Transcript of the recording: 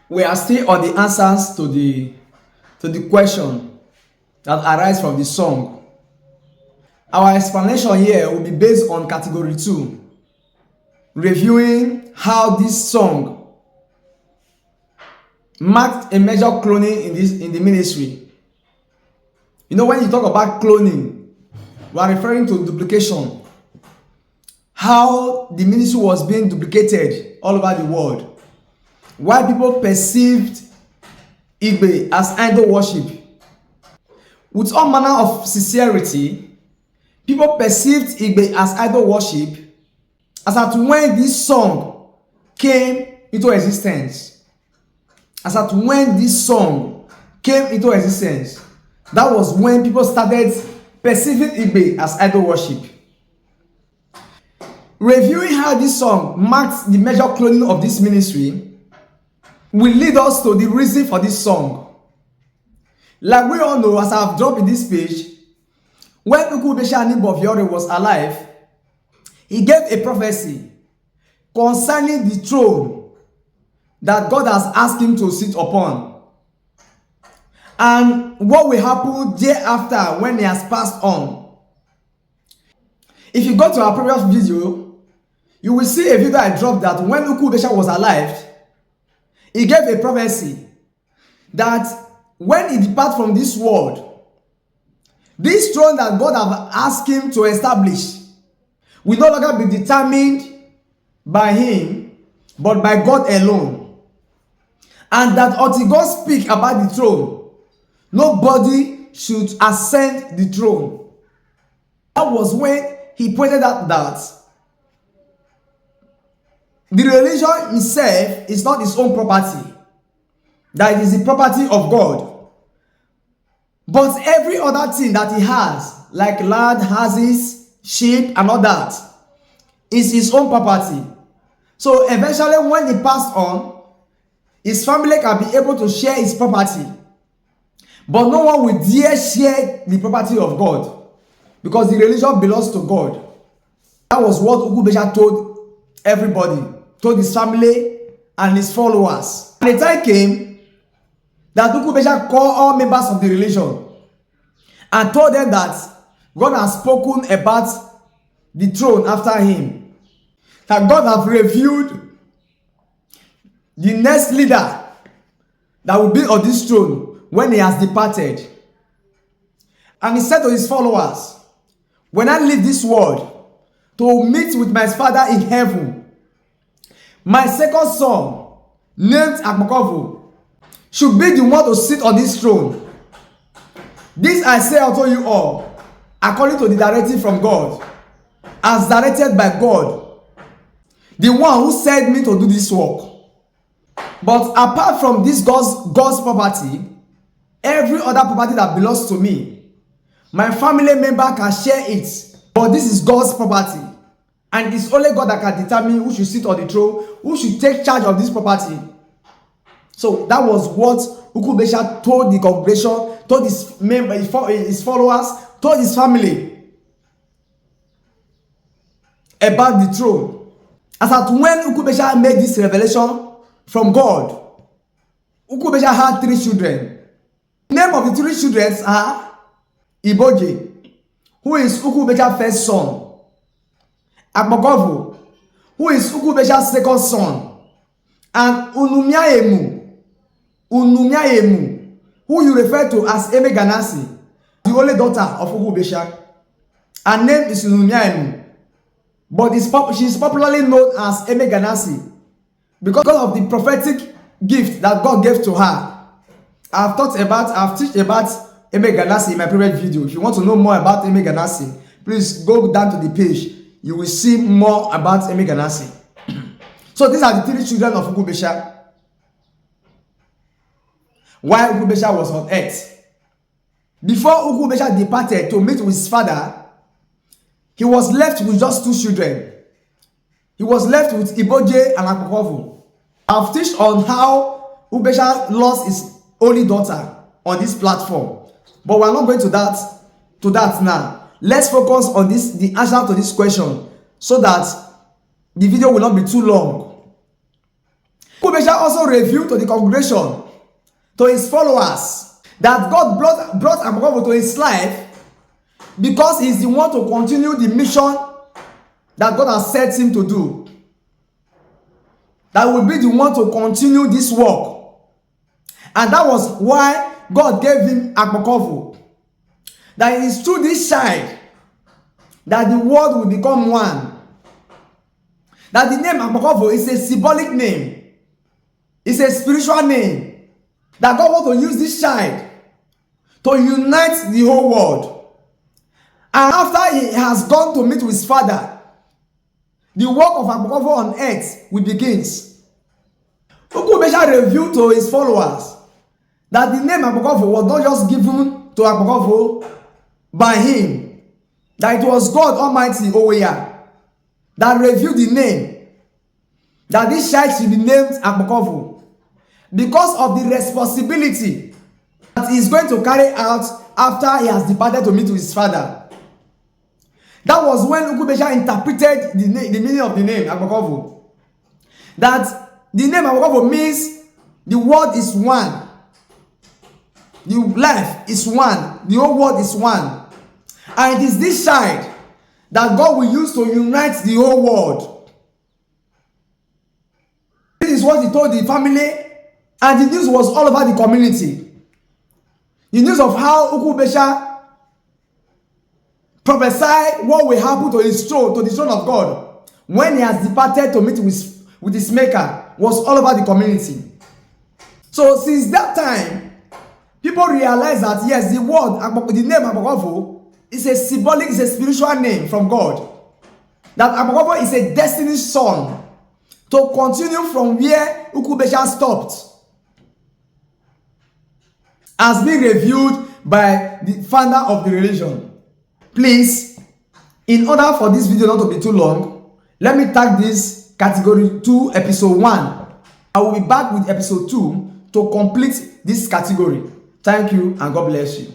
We are still on the answers to the question that arise from the song. Our explanation here will be based on category 2, reviewing how this song marked a major cloning in the ministry. You know, when you talk about cloning, we are referring to duplication. How the ministry was being duplicated all over the world. Why people perceived Igbe as idol worship. With all manner of sincerity, people perceived Igbe as idol worship as at when this song came into existence. As at when this song came into existence, that was when people started perceiving Igbe as idol worship. Reviewing how this song marks the major cloning of this ministry will lead us to the reason for this song. Like we all know, as I have dropped in this page, when Ubiesha was alive, he gave a prophecy concerning the throne that God has asked him to sit upon, and what will happen thereafter when he has passed on. If you go to our previous video, you will see a video I dropped that when Ubiesha was alive, he gave a prophecy that when he departs from this world, this throne that God have asked him to establish will no longer be determined by him, but by God alone. And that until God speak about the throne, nobody should ascend the throne. That was when he pointed out that the religion itself is not his own property, that it is the property of God. But every other thing that he has, like land, houses, sheep, and all that, is his own property. So eventually, when he passed on, his family can be able to share his property. But no one will dare share the property of God, because the religion belongs to God. That was what Ubiesha told everybody, told his family and his followers. And the time came that Ubiesha called all members of the religion and told them that God has spoken about the throne after him. That God has revealed the next leader that will be on this throne when he has departed. And he said to his followers, when I leave this world to meet with my Father in heaven, my second son, named Akmakovu, should be the one to sit on this throne. This I say unto you all, according to the directive from God, as directed by God, the one who sent me to do this work. But apart from this God's property, every other property that belongs to me, my family member can share it. But this is God's property. And it's only God that can determine who should sit on the throne, who should take charge of this property. So that was what Ubiesha told the congregation, told his members, his followers, told his family about the throne. As at when Ubiesha made this revelation from God, Ubiesha had 3 children. The name of the 3 children are Iboje, who is Ubiesha's first son; Akmakovu, who is Ubiesha's second son; and Unumiaemu, who you refer to as Eme Ganassi, the only daughter of Ubiesha. Her name is Unumiaemu, but she is popularly known as Eme Ganassi because of the prophetic gift that God gave to her. I've taught about Eme Ganassi in my previous video. If you want to know more about Eme Ganassi, please go down to the page. You will see more about Eme Ganassi. So these are the 3 children of Ubiesha while Ubiesha was on earth. Before Ubiesha departed to meet with his father, he was left with just 2 children. He was left with Iboje and Akmakovu. I've teached on how Ubiesha lost his only daughter on this platform, but we're not going to that now. Let's focus on the answer to this question, so that the video will not be too long. Ubiesha also revealed to the congregation, to his followers, that God brought Agbokovo to his life because he's the one to continue the mission that God has set him to do. That will be the one to continue this work. And that was why God gave him Agbokovo. That it is through this child that the world will become one. That the name Agbokovo is a symbolic name. It's a spiritual name. That God wants to use this child to unite the whole world. And after he has gone to meet with his father, the work of Agbokovo on earth will begin. Ubiesha revealed to his followers that the name Agbokovo was not just given to Agbokovo by him, that it was God Almighty Oweya that revealed the name, that this child should be named Agbokovo because of the responsibility that he is going to carry out after he has departed to meet with his father. That was when Ubiesha interpreted the meaning of the name Agbokovo. That the name Agbokovo means the world is one. The life is one. The whole world is one. And it is this child that God will use to unite the whole world. This is what he told the family, and the news was all over the community. The news of how Ubiesha prophesied what will happen to his throne, to the throne of God, when he has departed to meet with his maker, was all over the community. So since that time, people realize that yes, the name Agbokovo is a symbolic, is a spiritual name from God. That Agbokovo is a destiny son to continue from where Ubiesha stopped, as being reviewed by the founder of the religion. Please, in order for this video not to be too long, let me tag this category to episode 1. I will be back with episode 2 to complete this category. Thank you and God bless you.